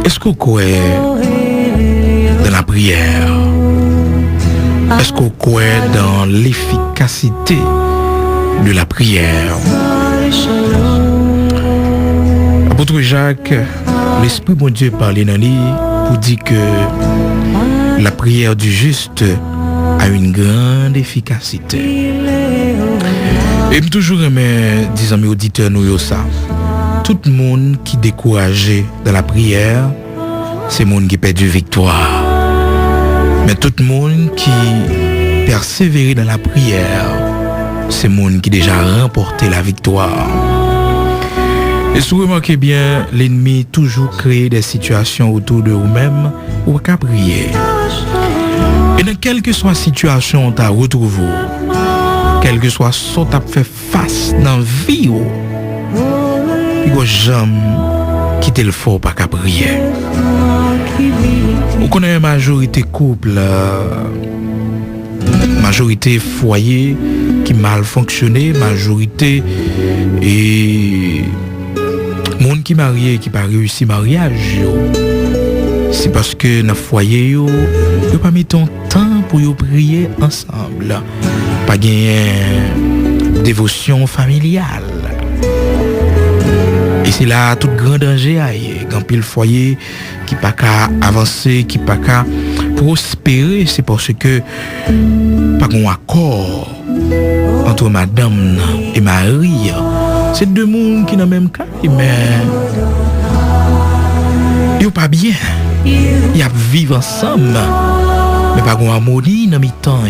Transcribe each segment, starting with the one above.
Est-ce qu'on croit dans la prière? Est-ce qu'on croit dans l'efficacité de la prière? Apôtre Jacques, l'Esprit de Dieu parlait dans lui pour dire que la prière du juste a une grande efficacité. Et toujours aimé, disons mes auditeurs, nous ça. Tout le monde qui est découragé dans la prière, c'est le monde qui perd du victoire. Mais tout le monde qui persévère dans la prière, c'est le monde qui a déjà remporté la victoire. Et si vous remarquez bien, l'ennemi toujours crée des situations autour de vous-même où vous pouvez prier. Et dans quelle que soit la situation où vous retrouvez, quel que soit ce que vous fait face dans la vie, il n'y a jamais quitté le fort pour prier. Vous connaissez la majorité couple, majorité foyer qui mal fonctionné, majorité et monde qui marié qui pas réussi mariage. C'est parce que dans le foyer, vous n'avez pas mis ton temps pour prier ensemble. Pas gagner dévotion familiale. Et c'est là tout grand danger. Quand pile foyer qui pas qu'à avancer, qui pas qu'à prospérer, c'est parce que pas un accord entre madame et mari. C'est deux mondes qui n'ont même cas, mais ils sont pas bien. Ils vivent ensemble, mais pas un harmonie dans le temps.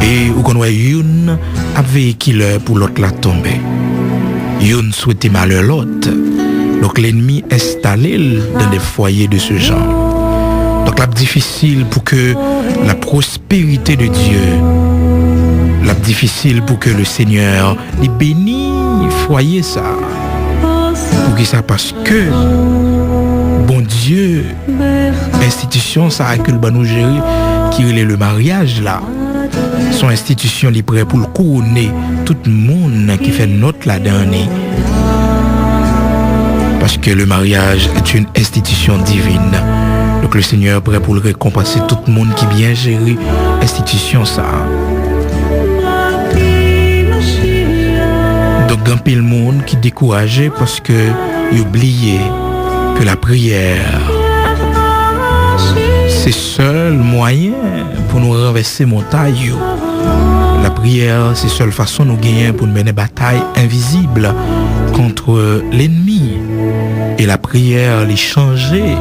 Et vous connaissez une avec qui pour l'autre la tomber. Une souhaite malheur l'autre. Donc l'ennemi installé dans des foyers de ce genre. Donc c'est difficile pour que la prospérité de Dieu, c'est difficile pour que le Seigneur les bénisse foyer ça. Pour que ça parce que bon Dieu institution ça que le nous gérer qui est le mariage là. Son institution est prête pour le couronner tout le monde qui fait notre la dernière. Parce que le mariage est une institution divine. Donc le Seigneur est prêt pour le récompenser tout le monde qui bien géré l'institution ça. Donc il y a peu de monde qui est découragé parce que il oublie que la prière c'est seul moyen pour nous renverser montagne. La prière, c'est seule façon de nous gagner pour mener bataille invisible contre l'ennemi. Et la prière, les changer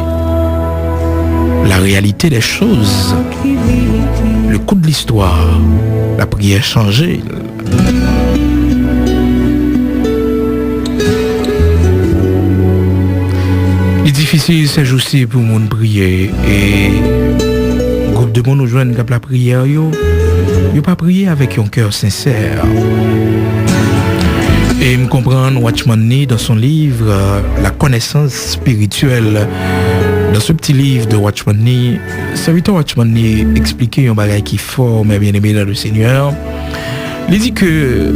la réalité des choses. Le coup de l'histoire, la prière changer. Il est difficile ces jours-ci pour le monde prier et groupe de monde nous joignent comme la prière yo pas prier avec un cœur sincère. Et me comprendre Watchman Nee dans son livre La connaissance spirituelle. Dans ce petit livre de Watchman Nee, serviteur Watchman Nee expliquait un bagage qui est fort mais bien aimé dans le Seigneur. Il dit que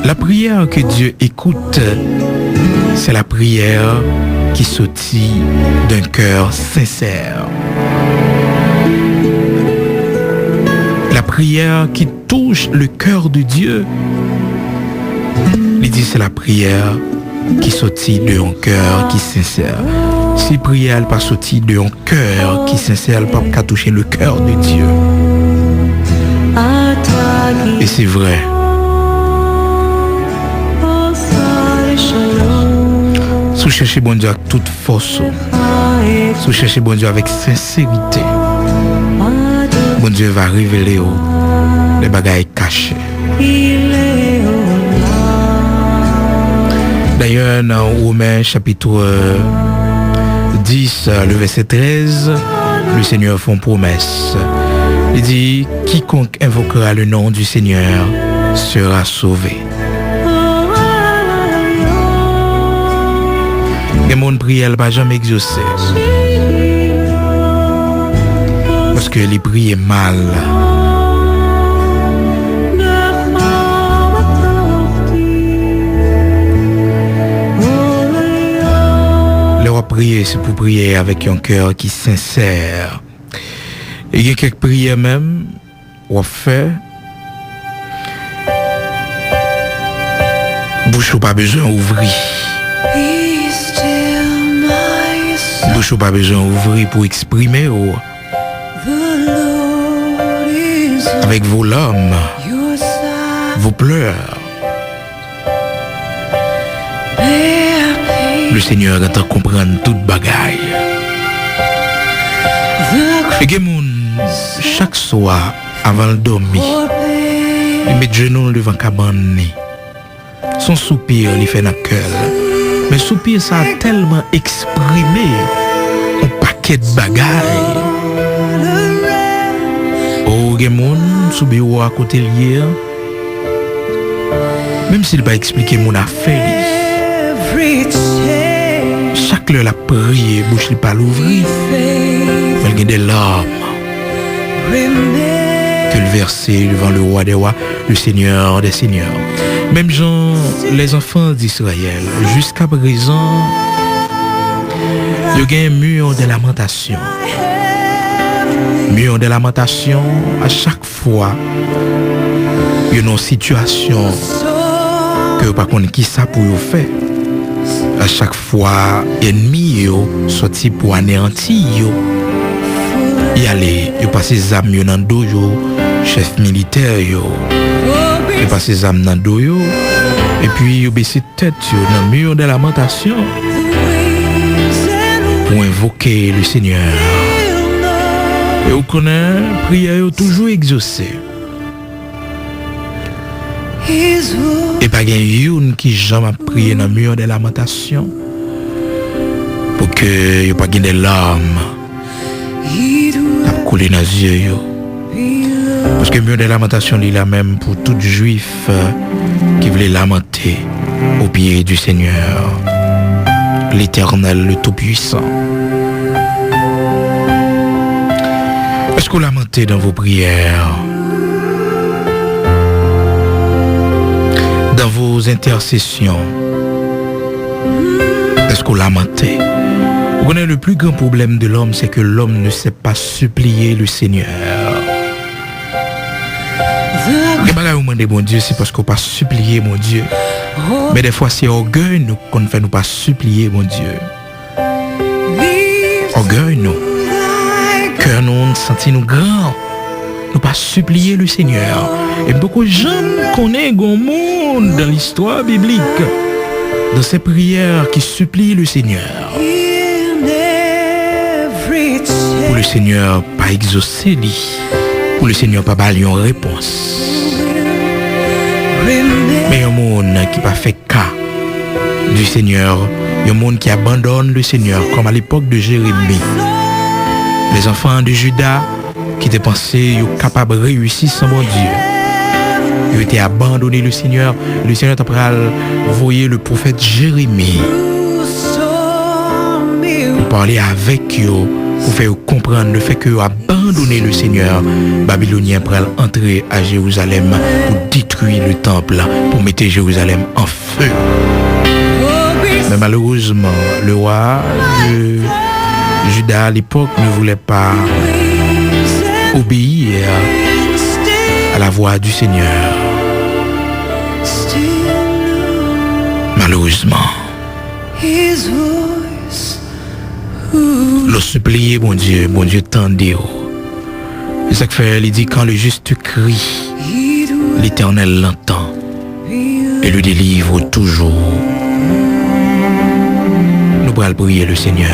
la prière que Dieu écoute, c'est la prière qui sortit d'un cœur sincère. La prière qui touche le cœur de Dieu, il dit c'est la prière qui sortit d'un cœur qui est sincère. Si la prière n'est pas sortie d'un cœur qui est sincère, elle ne peut pas toucher le cœur de Dieu. Et c'est vrai. Si vous cherchez bon Dieu avec toute force, si vous cherchez bon Dieu avec sincérité, bon Dieu va révéler les bagailles cachées. D'ailleurs, dans Romains chapitre 10, le verset 13, le Seigneur fait une promesse. Il dit, quiconque invoquera le nom du Seigneur sera sauvé. Et mon prière ne va jamais exaucer. Parce que les prières mal. prier, c'est pour prier avec un cœur qui est sincère. Et il y a quelques prières même, on fait. Bouche ou pas besoin d'ouvrir. Bouche ou pas besoin d'ouvrir pour exprimer ou avec vos larmes, vos pleurs. Le Seigneur entend comprendre toute bagaille. Et chaque soir, avant le dormir, il met genoux devant la cabane. Son soupir, il fait dans le cœur. Mais soupir, ça a tellement exprimé un paquet de bagailles. Oh, il y a des gens soupir à côté hier. Même s'il va expliquer mon affaire. Chaque heure la prière, bouche n'est pas l'ouvrir. Il y a des larmes. Que le verset devant le roi des rois, le Seigneur des seigneurs. Même gens, les enfants d'Israël, jusqu'à présent, il y a un mur de lamentation. Mur de lamentation, à chaque fois, il y a une situation que par contre qui ça pour faire. À chaque fois, ennemi sorti pour anéantir. Il allait, il passe ses âmes dans le dos, chef militaire, il passe ses âmes dans le dos, et puis il baisse tête dans le mur de lamentation pour invoquer le Seigneur. Et vous connaissez, prière toujours exaucée. Et pas une qui jamais prié dans le mur de lamentation pour que il n'y ait pas des larmes qui coulent dans les yeux. Parce que le mur de lamentation est là même pour tout juif qui voulait lamenter au pied du Seigneur, l'Éternel, le Tout-Puissant. Est-ce que vous lamentez dans vos prières? Dans vos intercessions, est-ce que vous lamentez? Vous connaissez le plus grand problème de l'homme, c'est que l'homme ne sait pas supplier le Seigneur. Les bagages où demandez mon Dieu, c'est parce qu'on ne peut pas supplier mon Dieu. Mais des fois, c'est orgueil qu'on ne fait nous pas supplier mon Dieu. Orgueil nous. Cœur nous sentit nous grands. Nous pas supplier le Seigneur. Et beaucoup de gens connaissent un monde dans l'histoire biblique, dans ces prières qui supplient le Seigneur. Pour le Seigneur pas exaucer lui, pour le Seigneur pas bailler une réponse. Mais un monde qui pas fait cas du Seigneur, un monde qui abandonne le Seigneur, comme à l'époque de Jérémie. Les enfants de Juda qui étaient pensés capables de réussir sans bon Dieu. Ils étaient abandonnés le Seigneur. Le Seigneur a envoyé le prophète Jérémie pour parler avec eux, pour faire comprendre le fait qu'ils ont abandonné le Seigneur. Babyloniens pour entrer à Jérusalem pour détruire le temple, pour mettre Jérusalem en feu. Mais malheureusement, le roi de Juda à l'époque ne voulait pas obéir à la voix du Seigneur. Malheureusement, le supplier, mon Dieu tendez. C'est ça que fait, il dit, quand le juste crie, l'Éternel l'entend et le délivre toujours. Nous allons prier le Seigneur.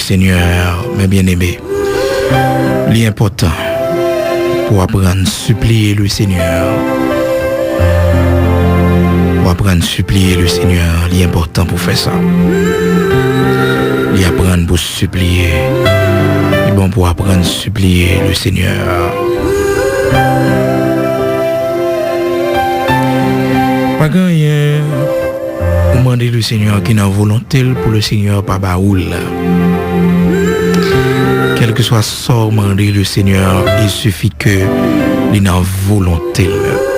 Seigneur, mes bien-aimés. L'important pour apprendre à supplier le Seigneur. Pour apprendre à supplier le Seigneur, l'important pour faire ça. L'apprendre pour supplier. C'est bon pour apprendre à supplier le Seigneur. Pas gagner. Demander le Seigneur qui n'a volonté pour le Seigneur pas baoul. Quel que soit sort demander le Seigneur, il suffit que il n'a volonté.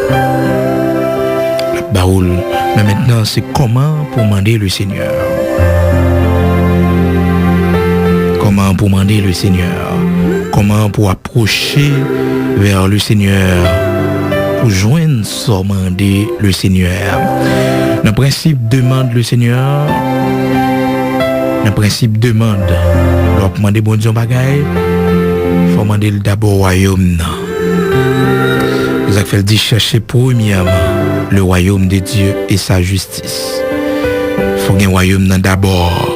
La baoul. Mais maintenant, c'est comment pour demander le Seigneur. Comment pour demander le Seigneur. Comment pour approcher vers le Seigneur. Pour joindre sans demander le Seigneur. Le principe demande le Seigneur. Le principe demande. Alors, pour demander bon Dieu bagaille, il faut demander d'abord au royaume. Vous avez fait dire chercher premièrement le royaume de Dieu et sa justice. Il faut un royaume d'abord.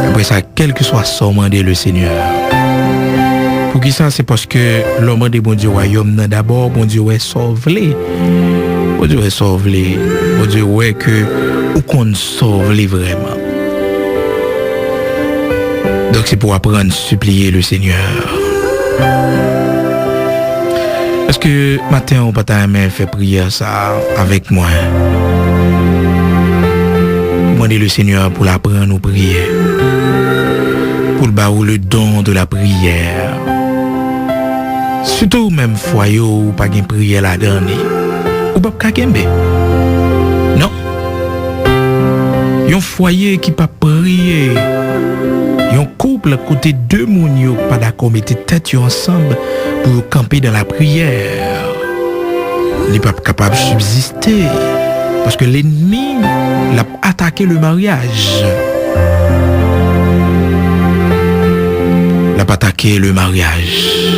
Après ça, quel que soit son demander le Seigneur. Pour qui ça, c'est parce que l'homme de bon Dieu royaume d'abord, bon Dieu est sauvé. Bon Dieu est sauvé. Bon Dieu est que ou qu'on sauve vraiment. Donc c'est pour apprendre à supplier le Seigneur. Est-ce que matin on peut faire prière ça avec moi? Demander le Seigneur pour l'apprendre à prier. Pour le baou le don de la prière. Surtout même foyer ou pas de prière la dernière. Ou pas kakembe. Non. Yon foyer qui pas prier. Yon couple côté deux moun yo pas d'accord mettre tête ensemble pour camper dans la prière. Il pas capable de subsister parce que l'ennemi l'a attaqué le mariage. L'a attaqué le mariage.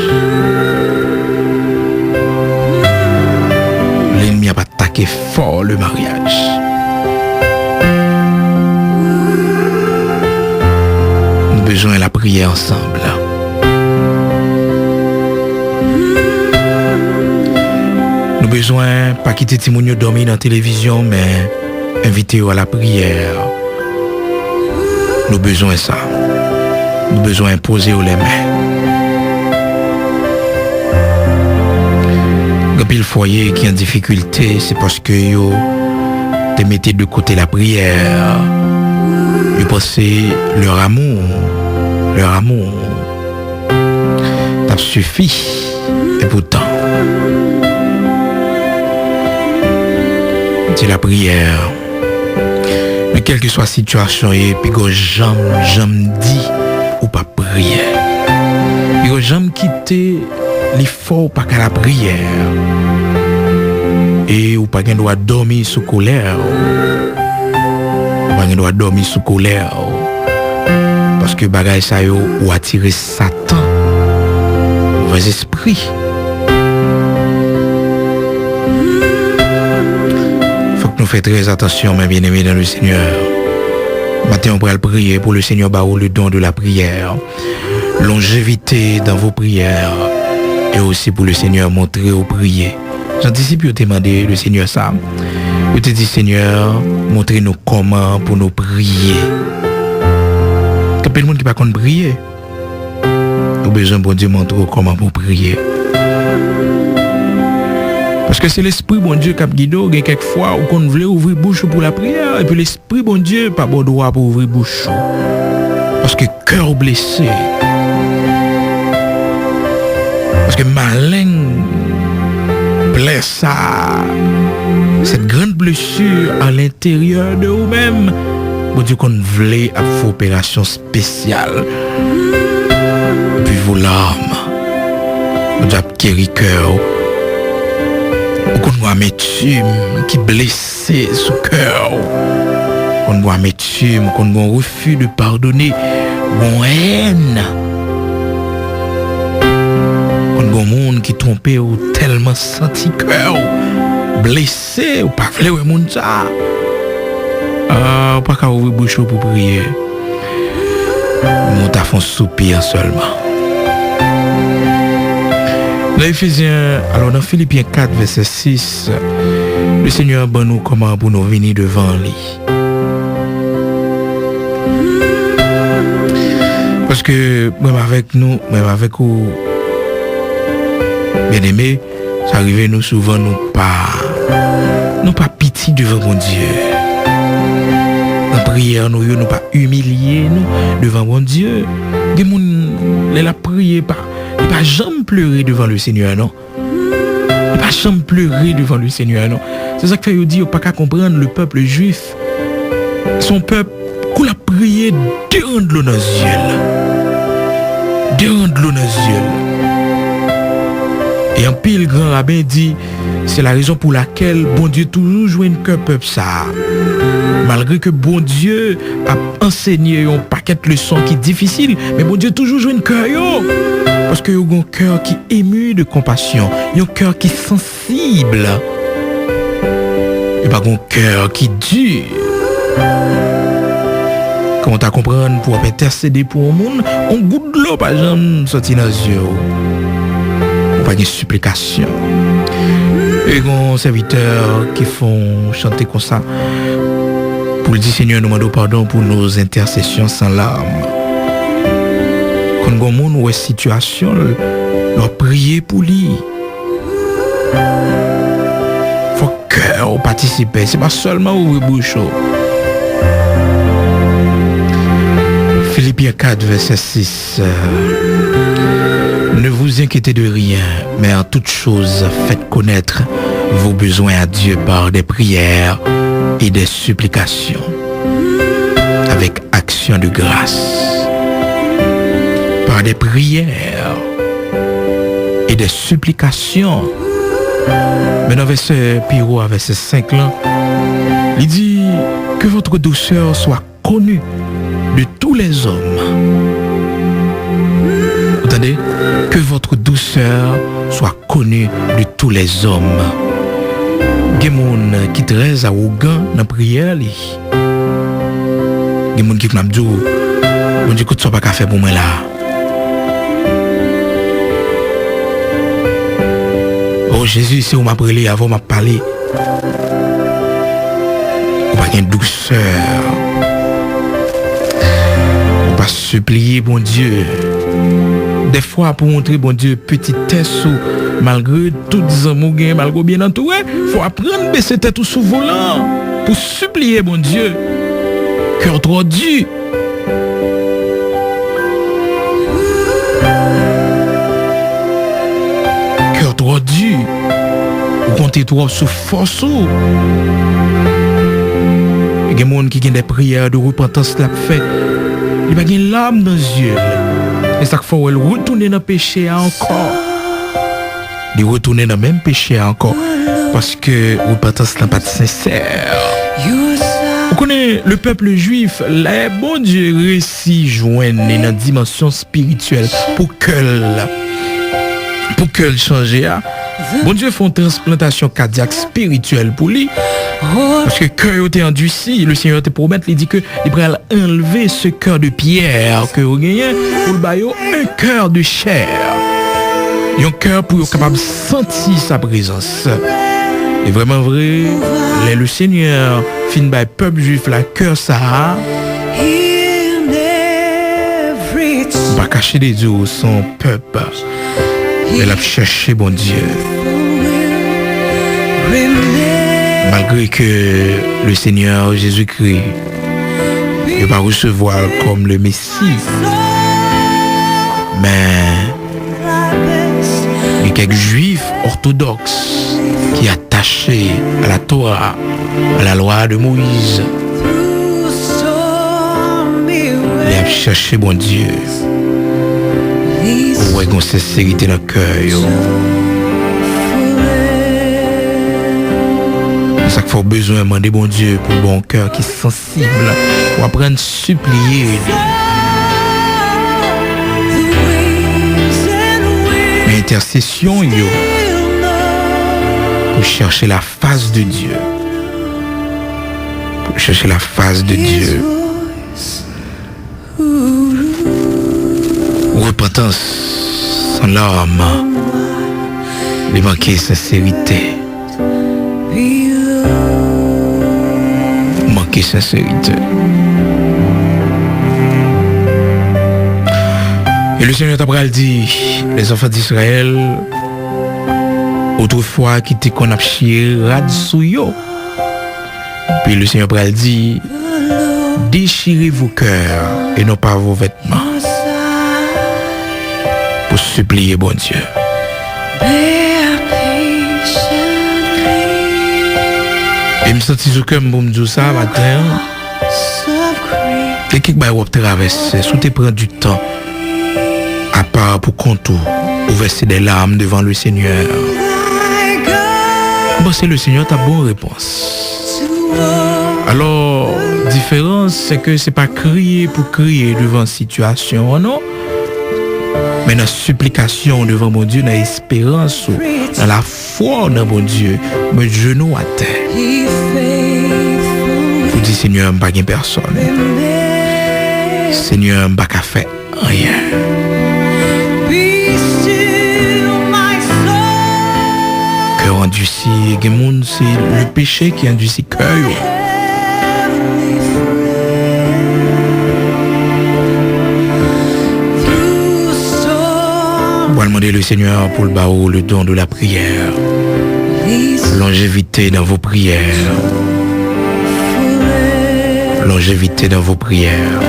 L'ennemi a attaqué fort le mariage. Nous avons besoin de la prière ensemble. Nous avons besoin pas quitter Timounio dormir dans la télévision, mais inviter à la prière. Nous avons besoin de ça. Nous avons besoin de poser les mains. Depuis le foyer qui est en difficulté, c'est parce que yo te mettez de côté la prière. Yo pensez leur amour. Ça suffit. Et pourtant, c'est la prière. Mais quelle que soit la situation, et puis que j'aime dit ou pas prier. Puis que j'aime quitter l'effort pas qu'à la prière. Et ou pas qu'un doit dormir sous colère. Ou pas qu'un doit dormir sous colère. Parce que bagay sa yo ou attirer Satan. Mauvais esprit. Faut que nous fassions très attention, mes bien-aimés dans le Seigneur. Matin, on pourra prier pour le Seigneur Baou, le don de la prière. Longévité dans vos prières. Et aussi pour le Seigneur montrer au prier. J'anticipe, je te demandé le Seigneur ça. Je te dis, Seigneur, montrez-nous comment pour nous prier. Quand il y a des gens qui ne peuvent pas prier, nous avons besoin de Dieu montrer comment pour prier. Parce que c'est l'Esprit bon Dieu qui a guidé, et quelquefois, on veut ouvrir bouche pour la prière, et puis l'Esprit bon Dieu n'a pas bon droit pour ouvrir bouche. Parce que cœur blessé. Parce que malin blesse ça. Cette grande blessure à l'intérieur de vous-même. Bon Dieu qu'on voulait à faire opération spéciale. Et puis vos larmes. Bon Dieu a guéri cœur. Qu'on voit amertume qui blessé sous cœur. Qu'on voit amertume, qu'on voit refus de pardonner. Bon haine. Qu'on monde qui trompé ou tellement senti cœur. Blessé ou pas voulu moun ça. Pas qu'à ouvrir bouche pour prier. nous t'a fait soupir seulement. Dans Éphésiens, alors dans Philippiens 4, verset 6, le Seigneur ben nous comment pour nous venir devant lui. Parce que même avec nous, même avec vous, bien aimés, ça arrive nous souvent nous pas pitié devant mon Dieu. Dans prière nous pas humilier nous devant mon Dieu. Des gens la prier pas jamais pleurer devant le Seigneur non. Pas jamais pleurer devant le Seigneur non. C'est ça que fait dit pas qu'à comprendre le peuple juif. Son peuple qu'on a prié devant de l'eau dans les yeux. Devant de l'eau dans les yeux. Et un pile grand rabbin dit, c'est la raison pour laquelle bon Dieu toujours joue une cœur peuple ça. Malgré que bon Dieu a enseigné un paquet de leçons qui est difficile, mais bon Dieu toujours joue une cœur. Parce qu'il y a un cœur qui est ému de compassion, il y a un cœur qui est sensible. Et pas un cœur qui est dur. Comment t'as comprendre pour intercéder pour le monde, on goûte de l'eau par exemple sorti dans les yeux. Pas de supplication. Et les serviteurs qui font chanter comme ça pour le dire Seigneur nous demandons pardon pour nos intercessions sans larmes. Quand on monde ou situation leur prier pour lui. Faut cœur participer, c'est pas seulement ouvrir bouche. Philippiens 4 verset 6. Ne vous inquiétez de rien, mais en toute chose, faites connaître vos besoins à Dieu par des prières et des supplications, avec action de grâce. Par des prières et des supplications. Mais dans verset Piro, verset 5 là, il dit que votre douceur soit connue de tous les hommes. Attendez, que votre douceur soit connue de tous les hommes. Il y a des gens qui sont très arrogants dans la prière. Il y a des gens qui me disent, bon Dieu, écoute, ça pas qu'à faire pour moi là. Oh Jésus, si vous m'appelez avant de parler, vous n'avez pas de douceur. Vous pas supplier, bon Dieu. Des fois, pour montrer, bon Dieu, petite tête sous, malgré tout amours, malgré bien entouré, il faut apprendre à baisser tête sous volant pour supplier, bon Dieu. Cœur trop dur. Cœur trop dur. Vous comptez trop sous force. Il y a des gens qui ont des prières de repentance la fait. Il y a des larmes dans les yeux. Et ça fait qu'elle retourne dans le péché encore. Il retourne dans le même péché encore. Parce que la repentance n'est pas sincère. Vous connaissez le peuple juif, les bon Dieu réussit joindre dans la dimension spirituelle pour qu'elle change. Bon Dieu fait une transplantation cardiaque spirituelle pour lui. Parce que le cœur était endurci, le Seigneur te promet, il dit que il va enlever ce cœur de pierre que vous gagnez pour le baillot un cœur de chair. Et un cœur pour être capable de sentir sa présence. Et vraiment vrai, le Seigneur fin by peuple juif la cœur ça. Pas cacher des yeux son peuple. Elle a cherché bon Dieu. Malgré que le Seigneur Jésus-Christ ne va recevoir comme le Messie, mais il y a quelques juifs orthodoxes qui sont attachés à la Torah, à la loi de Moïse. Ils ont cherché bon Dieu. Pour avoir une sincérité dans le cœur. C'est ça qu'il faut besoin de demander bon Dieu pour le bon cœur qui est sensible, pour apprendre à supplier. Mais intercession, pour chercher la face de Dieu. Pour chercher la face de Dieu. repentance, sans larmes, de manquer sincérité. Manquer sincérité. Et le Seigneur t'a dit, les enfants d'Israël, autrefois qui étaient qu'on a chié rad sou yo. Puis le Seigneur pral dit, déchirez vos cœurs et non pas vos vêtements. Pour supplier bon Dieu. Et me senti que pour me dire ça matin. Et quelque chose que traverser, si tu prends du temps à part pour contour, ou verser des larmes devant le Seigneur. Bon, c'est le Seigneur ta bonne réponse. Alors, différence, c'est que c'est pas crier pour crier devant situation, non? Mais dans la supplication devant mon Dieu, dans l'espérance, dans la foi dans mon Dieu, me genou à terre. Vous dites, Seigneur, je ne suis pas personne. Seigneur, je ne pas faire rien. Cœur endurci, c'est le péché qui endurcit cœur. On va demander le Seigneur pour le barreau, le don de la prière. Longévité dans vos prières. Longévité dans vos prières.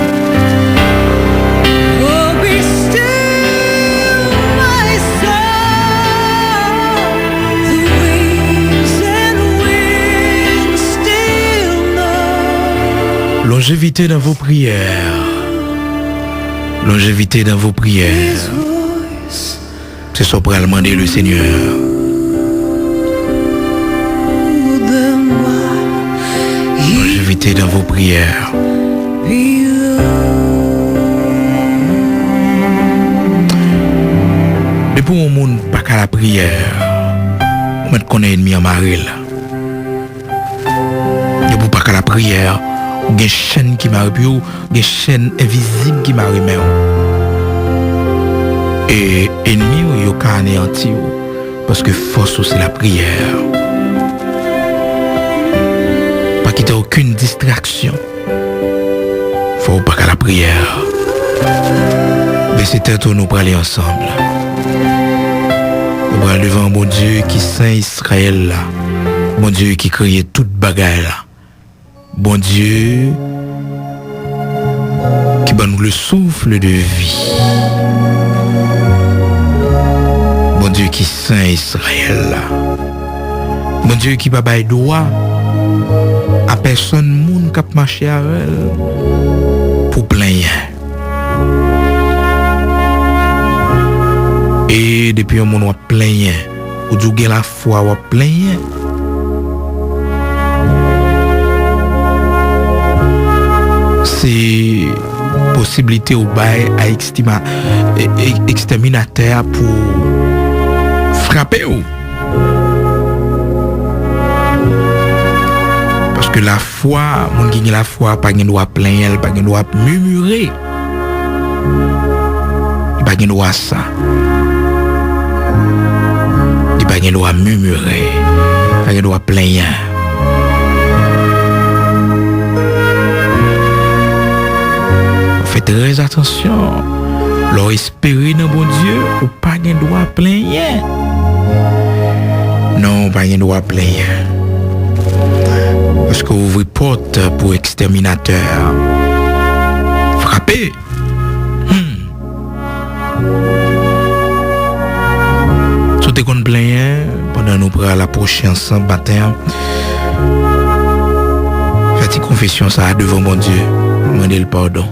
Longévité dans vos prières. Longévité dans vos prières. C'est ça pour demander le Seigneur. Longévité dans vos prières. Et pour un monde pas qu'à la prière, on met qu'on est ennemi en maril. Et pour pas qu'à la prière, il y a une chaîne qui m'a repu, il y a une chaîne invisible qui m'a remis. Et ennemi ou yo ka anéanti parce que force c'est la prière. Pas quitter aucune distraction. Faut pas qu'à la prière. Mais c'est tête nous pour aller ensemble. Nous allons devant mon Dieu qui saint Israël là. Mon Dieu qui crée toute bagaille là. Bon Dieu qui donne nous le souffle de vie. Mon Dieu qui saint Israël là. Mon Dieu qui pas bail droit à personne moun qui marché avec elle pour plaindre. Et depuis un monde on plaindre, ou du la foi on plaindre. C'est possibilité au bail à exterminateur pour frapper ou. Parce que la foi, mon qui la foi, pas de droit plaindre, pas de droit murmurer. Pas de droit ça. Pas de droit murmurer, pas de droit plaindre. Faites très attention. Leur espérer dans bon Dieu ou pas de droit plaindre. Non, pas de droit plaindre. Parce que vous ouvrez porte pour exterminateur. Frappez. Soutez qu'on plaint pendant nous pour la prochaine ensemble matin. Faites une confession ça devant mon Dieu. Demandez le pardon.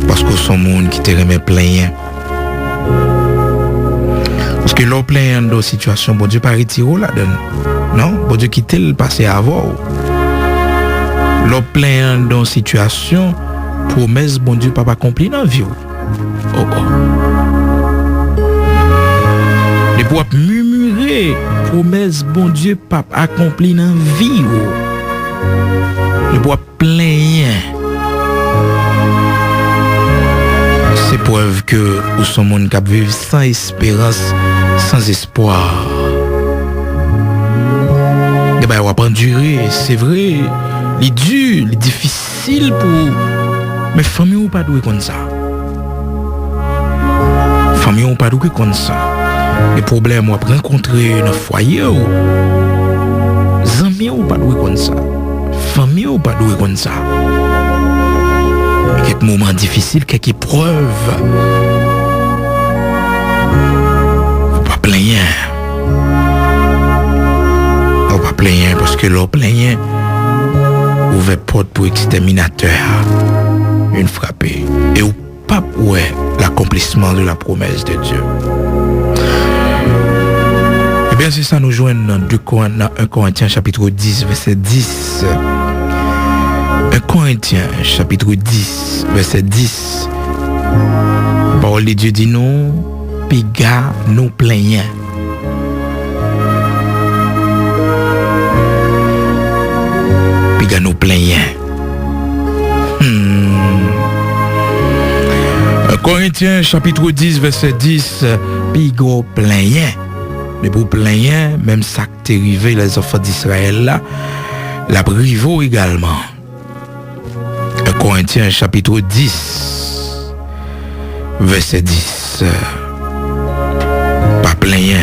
Parce que son monde qui te remet plaint. Parce que l'on plaint dans situation, bon Dieu pas retirer là-dedans. Non, bon Dieu quitte le passé avant. L'on plaint dans situation, promesse bon Dieu pas accompli dans la vie. Oh oh. Les pour murmurer, promesse bon Dieu pas accompli dans la vie. Les pour plaindre. C'est preuve que nous sommes monde qui vivent sans espérance, sans espoir. Et ben, on va endurer, c'est vrai. Il est dur, il est difficile pour. Mais famille ou pas doué comme ça. Famille ou pas doué comme ça. Les problèmes on va rencontrer dans le foyer ou. Amis ou pas doué comme ça. Famille ou pas doué comme ça. Quelques moments difficiles, quelques épreuves. Faut pas plaindre. Faut pas plaindre parce que l'on plaint ouvert porte pour exterminateur. Une frappée. Et ou pas ouais l'accomplissement de la promesse de Dieu. Eh bien, c'est ça, nous jouons dans 1 Corinthiens chapitre 10, verset 10. 1 Corinthiens chapitre 10, verset 10. La parole de Dieu dit nous, piga nous plaignons. Piga nous plaignons. 1 Corinthiens chapitre 10, verset 10. Piga plaignons. Mais pour plaindre, même ça qui est arrivé les enfants d'Israël là, la privo également. 1 Corinthiens chapitre 10, verset 10. Pas plaindre.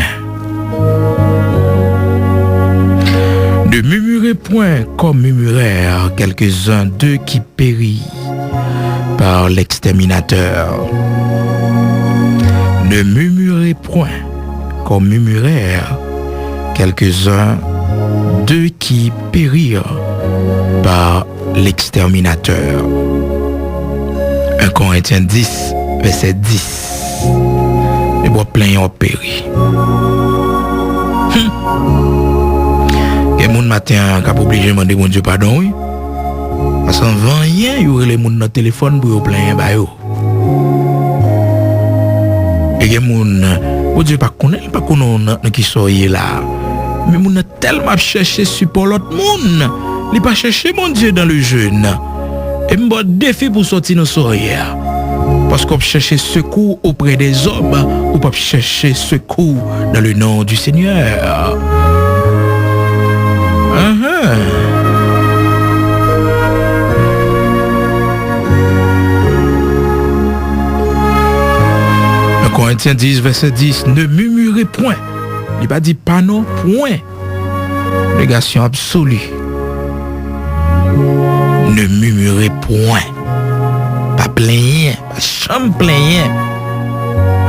Ne murmurez point comme murmurèrent quelques-uns d'eux qui périt par l'exterminateur. Ne murmurez point comme murmurèrent quelques-uns d'eux qui périrent par l'exterminateur. 1 Corinthiens 10, verset 10. Les bois pleins ont péri. Et mon matin, qui a obligé de demander mon Dieu pardon, oui. Parce qu'en rien, il y aurait les gens dans le téléphone pour plaindre. Et les gens, oh Dieu, pas connaître qui soyez là. Mais mon a tellement cherché support l'autre monde. Il pas cherché mon Dieu dans le jeûne. Et mon défi pour sortir nos soirées. Parce qu'on cherche secours auprès des hommes, ou pas chercher secours dans le nom du Seigneur. Corinthiens 10, verset 10, ne murmurez point. Il pas dit pas non, point. Négation absolue. Ne murmurez point. Pas plaigner, pas chambre plaigner.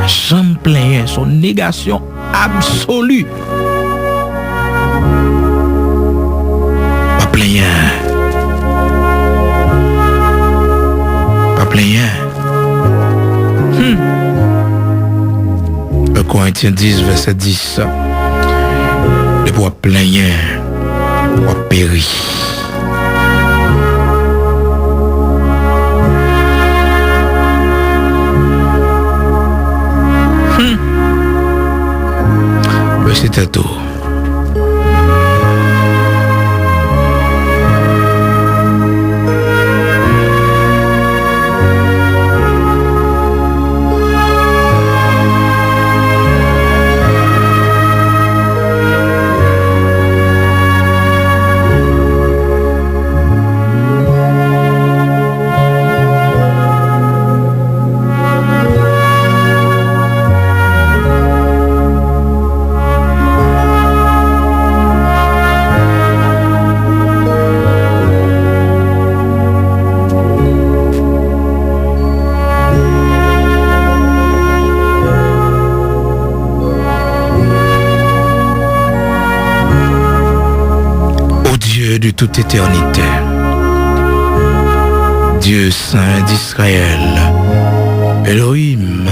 Pas chambre plaigner, son négation absolue. Pas plaigner. Pas plaigner. 1 Corinthiens 10, verset 10. Les bois plaigner, bois périr. C'était tout. De toute éternité, Dieu saint d'Israël, Elohim,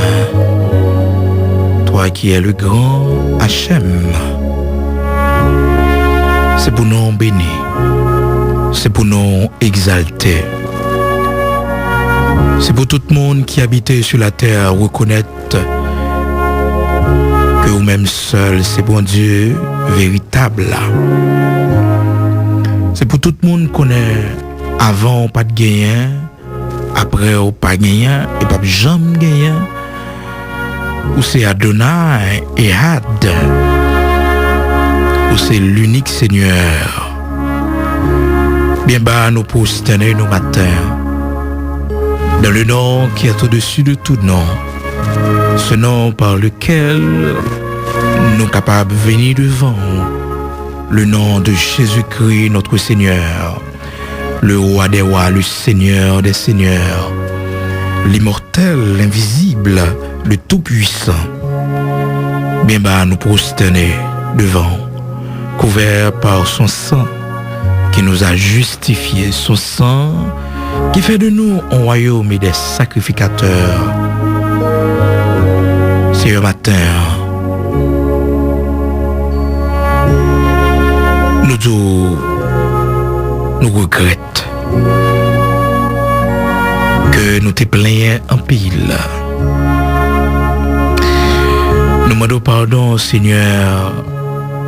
toi qui es le grand Hachem, c'est pour nous bénir, c'est pour nous exalter, c'est pour tout le monde qui habite sur la terre reconnaître que vous-même seul, c'est bon Dieu véritable. C'est pour tout le monde qu'on est avant pas de gagner, après ou pas gagnant et pas jamais gagnant, ou c'est Adonai et Had, ou c'est l'unique Seigneur. Bien bas nous prosterner nos matins dans le nom qui est au-dessus de tout nom, ce nom par lequel nous sommes capables de venir devant, le nom de Jésus-Christ notre Seigneur, le roi des rois, le Seigneur des seigneurs, l'immortel, l'invisible, le tout-puissant. Bien bas nous prosterner devant, couvert par son sang qui nous a justifiés, son sang qui fait de nous un royaume et des sacrificateurs. C'est un matin, nous regrettons que nous te plaignons en pile. Nous demandons pardon, Seigneur,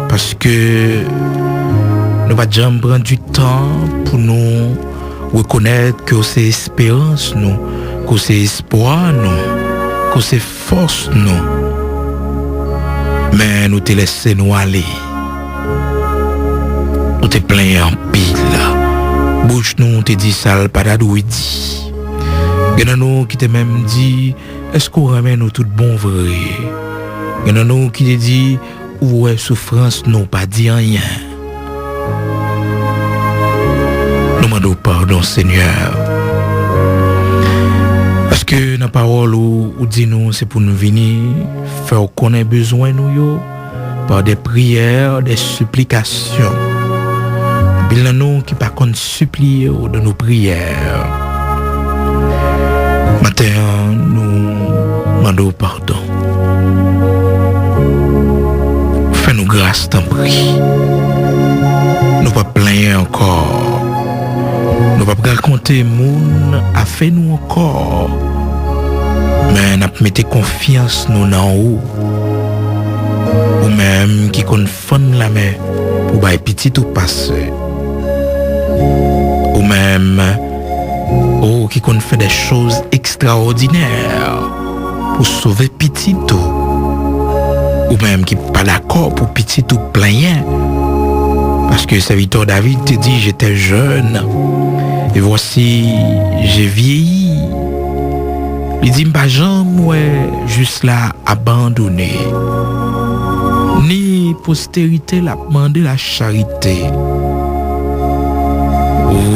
parce que nous va jamais prendre du temps pour nous reconnaître que c'est espérance nous, que c'est espoir nous, que c'est force nous. Mais nous te laissons nous aller. Nous te plaignons en pile. Bouche nous te dit ça, pas d'adou dit. Il y a nous qui te même dit, est-ce qu'on ramène nous tout bon vrai? Il y a nous qui te dit, où est souffrance, nous pas dit rien. Nous demandons pardon, Seigneur. Parce que la parole où dit nous, c'est pour nous venir faire qu'on ait besoin nous par des prières, des supplications. Il y a nous qui pas qu'on supplie de nos prières. Matin, nous demandons pardon. Fais-nous grâce, t'en prie. Nous pas plaindre encore. Nous pas raconter moun a fait nous encore. Mais nous mettons confiance nous en haut. Ou même qui confond la main pour bailler petit ou passer. Ou même qui qu'on fait des choses extraordinaires pour sauver petit ou même qui pas d'accord pour petit ou plein parce que serviteur David te dit j'étais jeune et voici j'ai vieilli. Il dit pas jamais juste là abandonné ni postérité l'a demandé la charité.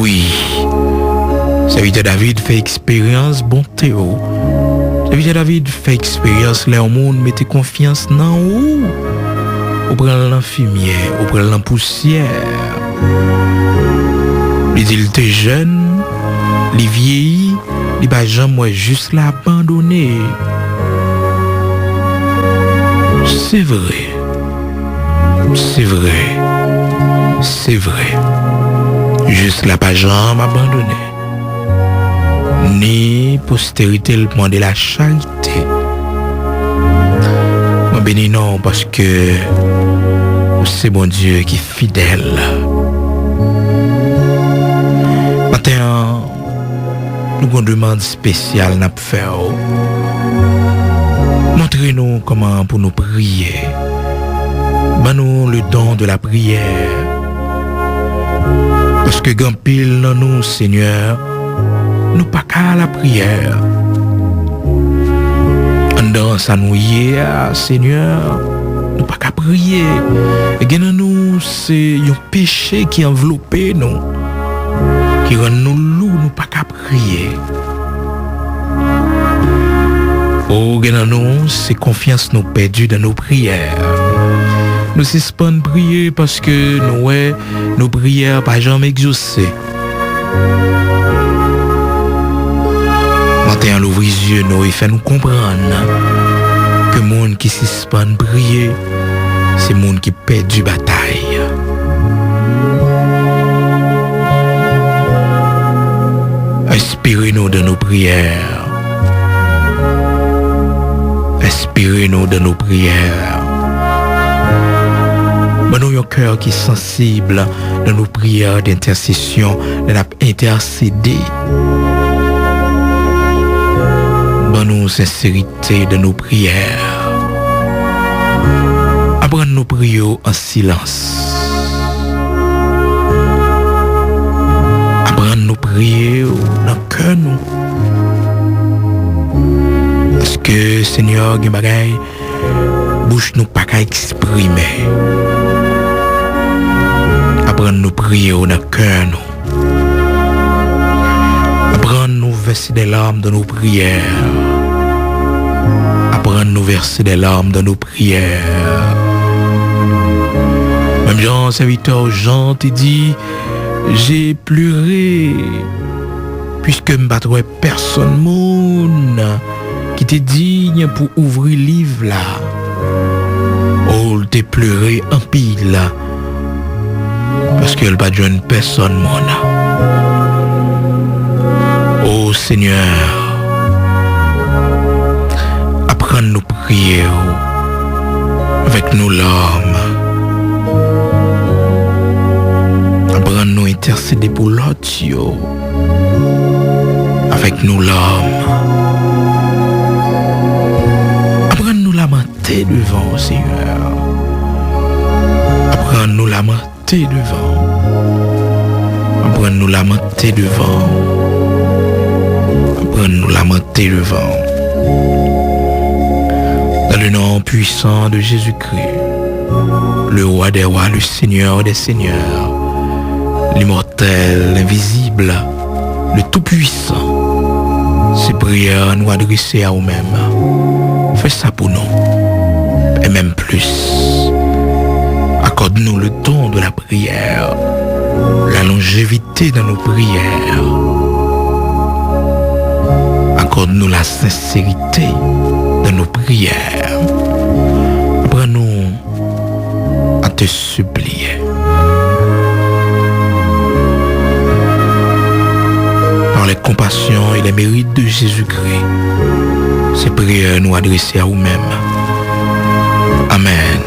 Oui, serviteur David fait expérience bonté. Serviteur David fait expérience là au monde mettez confiance dans où au prend l'infirmière, au prend la poussière. Il dit il était jeune, il vieillit, il va jamais juste l'abandonner. C'est vrai. C'est vrai. C'est vrai. Juste la pas jamais abandonné. Ni postérité le demander la charité. Moi béni non parce que c'est bon Dieu qui est fidèle. Maintenant, nous avons une demande spéciale à faire. Montrez-nous comment pour nous prier. Donne-nous le don de la prière. Parce que grand pile dans nous, Seigneur, nous pas qu'à la prière. Dans sa nouille, Seigneur, nous pas qu'à prier. Et dans nous, c'est un péché qui enveloppe nous, qui rend nous loups, nous pas qu'à prier. Oh, dans nous, c'est confiance nous perdue dans nos prières. Nous suspendons prier parce que nos prières pas jamais exaucées. Maintenant, l'ouvre les yeux nous et fait nous comprendre que le monde qui suspend prier, c'est le monde qui perd du bataille. Inspirez-nous de nos prières. Inspirez-nous de nos prières. Nous un cœur qui est sensible dans nos prières d'intercession, de l'intercéder. Donne-nous sincérité de nos prières. Apprends nos prières en silence. Apprends nos prières dans le cœur nous. Parce que Seigneur, il bagaille, bouche nous pas qu'à exprimer. Apprends nos prières dans le cœur nous. Apprends-nous verser des larmes dans nos prières. Apprends-nous verser des larmes dans nos prières. Même Jean, serviteur Jean, te dit, j'ai pleuré, puisque je ne trouve personne monde qui te digne pour ouvrir le livre là. Oh, t'es pleuré en pile, parce qu'elle n'a pas de personne monde. Oh Seigneur, apprends nous prier avec nos larmes. Apprends nous intercéder pour l'autre avec nos larmes. Apprends nous lamenter devant Seigneur. Apprends nous lamenter devant. Apprends nous lamenter devant. Nous lamenter devant. Dans le nom puissant de Jésus-Christ, le roi des rois, le Seigneur des seigneurs, l'immortel, l'invisible, le tout-puissant, ces prières nous adresser à nous-mêmes. Fais ça pour nous, et même plus. Accorde-nous le don de la prière, la longévité dans nos prières. Accorde-nous la sincérité de nos prières. Apprends-nous à te supplier. Par les compassions et les mérites de Jésus-Christ, ces prières nous adressées à nous-mêmes. Amen.